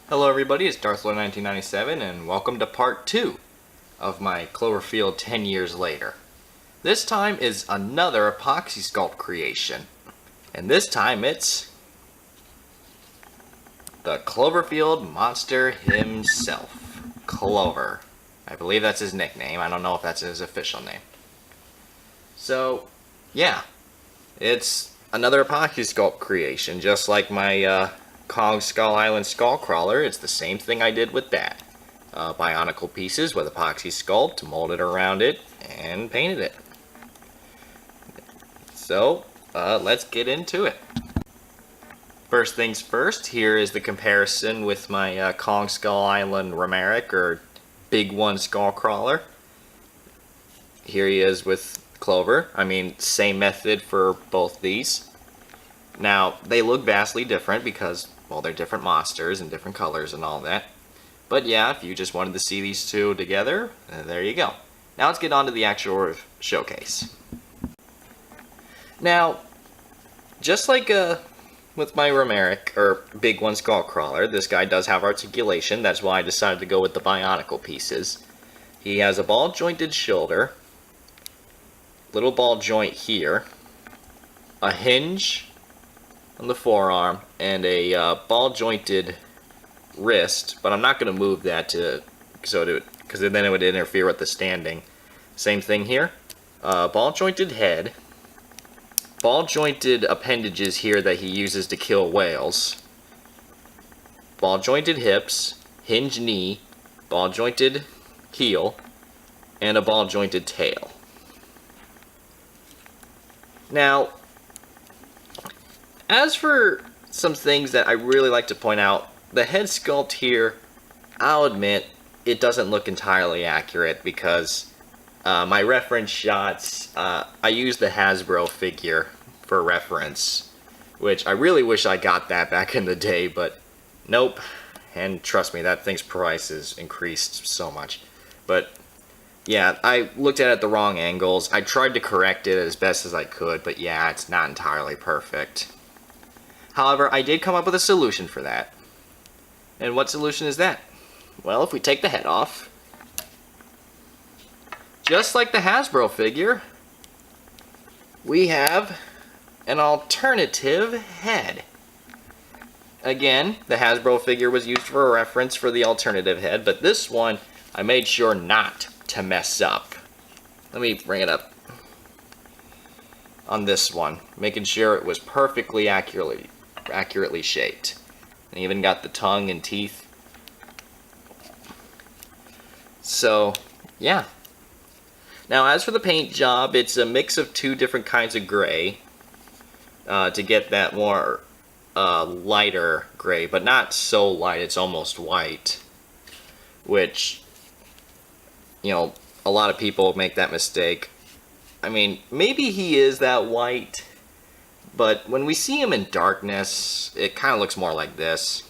Hello everybody, it's Darthlord1997 and welcome to part 2 of my Cloverfield 10 years later. This time is another Apoxie Sculpt creation, and this time it's the Cloverfield monster himself, Clover. I believe that's his nickname. I don't know if that's his official name. So, yeah, it's another Apoxie Sculpt creation, just like my Kong Skull Island Skull Crawler. It's the same thing I did with that. Bionicle pieces with Apoxie Sculpt, molded around it, and painted it. So, let's get into it. First things first, here is the comparison with my Kong Skull Island Romeric, or Big One Skull Crawler. Here he is with Clover. I mean, same method for both these. Now, they look vastly different because, well, they're different monsters and different colors and all that. But yeah, if you just wanted to see these two together, there you go. Now let's get on to the actual showcase. Now, just like with my Romeric, or Big One Skull Crawler, this guy does have articulation. That's why I decided to go with the Bionicle pieces. He has a ball-jointed shoulder, little ball joint here, a hinge on the forearm, and a ball-jointed wrist, but I'm not going to move that because then it would interfere with the standing. Same thing here, ball-jointed head, ball-jointed appendages here that he uses to kill whales, ball-jointed hips, hinge knee, ball-jointed heel, and a ball-jointed tail. Now, as for some things that I really like to point out, the head sculpt here, I'll admit, it doesn't look entirely accurate because my reference shots, I used the Hasbro figure for reference, which I really wish I got that back in the day, but nope. And trust me, that thing's price has increased so much. But yeah, I looked at it at the wrong angles. I tried to correct it as best as I could, but yeah, it's not entirely perfect. However, I did come up with a solution for that. And what solution is that? Well, if we take the head off, just like the Hasbro figure, we have an alternative head. Again, the Hasbro figure was used for a reference for the alternative head, but this one I made sure not to mess up. Let me bring it up on this one, making sure it was perfectly accurately shaped. And even got the tongue and teeth. So, yeah. Now, as for the paint job, it's a mix of two different kinds of gray to get that more lighter gray, but not so light it's almost white, which, you know, a lot of people make that mistake. I mean, maybe he is that white, but when we see him in darkness, it kind of looks more like this.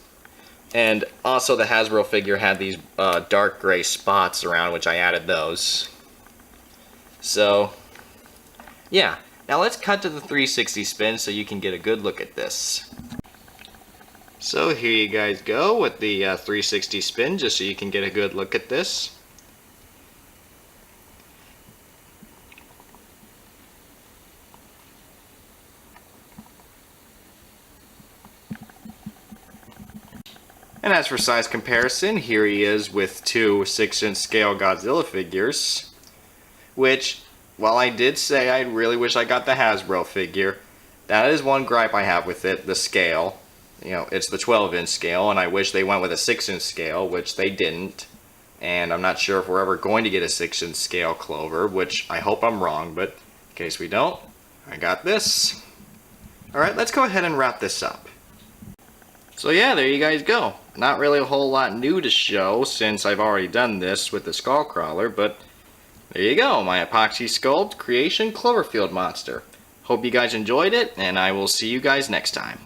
And also the Hasbro figure had these dark gray spots around, which I added those. So, yeah. Now let's cut to the 360 spin so you can get a good look at this. So here you guys go with the 360 spin, just so you can get a good look at this. And as for size comparison, here he is with two 6-inch scale Godzilla figures, which, while I did say I really wish I got the Hasbro figure, that is one gripe I have with it, the scale. You know, it's the 12-inch scale, and I wish they went with a 6-inch scale, which they didn't. And I'm not sure if we're ever going to get a 6-inch scale Clover, which I hope I'm wrong, but in case we don't, I got this. Alright, let's go ahead and wrap this up. So yeah, there you guys go. Not really a whole lot new to show since I've already done this with the Skull Crawler, but there you go, my Apoxie Sculpt creation Cloverfield monster. Hope you guys enjoyed it, and I will see you guys next time.